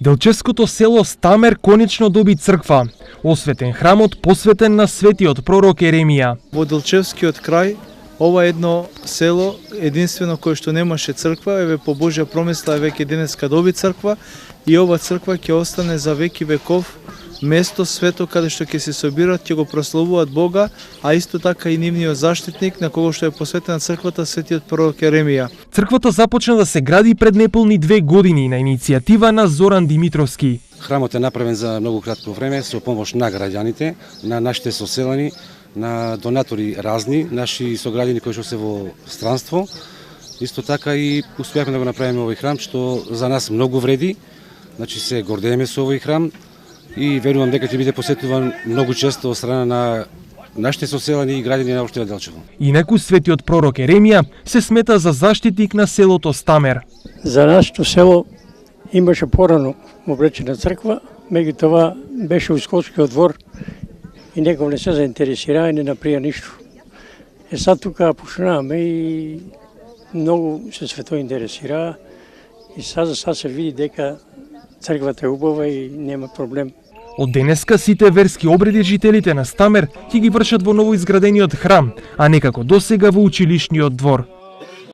Делчевското село Стамер конечно доби црква, осветен храмот посветен на светиот пророк Еремија. Во Делчевскиот крај, ова едно село единствено кое што немаше црква, еве по Божја промисла веќе денеска доби црква и ова црква ќе остане за веки веков место свето каде што ќе се собират, ќе го прославуваат Бога, а исто така и нивниот заштитник на кого што е посветена црквата, светиот пророк Еремија. Црквата започна да се гради пред неполни 2 години на иницијатива на Зоран Димитровски. Храмот е направен за многу кратко време со помош на граѓаните, на нашите соселани, на донатори разни, наши сограѓани кои што се во странство. Исто така и успеавме да го направиме овој храм што за нас многу вреди. Значи се гордееме со овој храм и верувам дека ќе биде посетуван многу често од страна на нашите соселани и граѓани на општина Делчево. Инаку светиот пророк Еремија се смета за заштитник на селото Стамер. За нашето село имаше порано обречена црква, меѓутоа беше у школскиот двор и некој не се заинтересира и не направи ништо. Сад тука почнаваме и многу се свето интересира и сад се види дека црквата е убава и нема проблем. Од денеска сите верски обреди жителите на Стамер ќе ги вршат во новоизградениот храм, а не како досега во училишниот двор.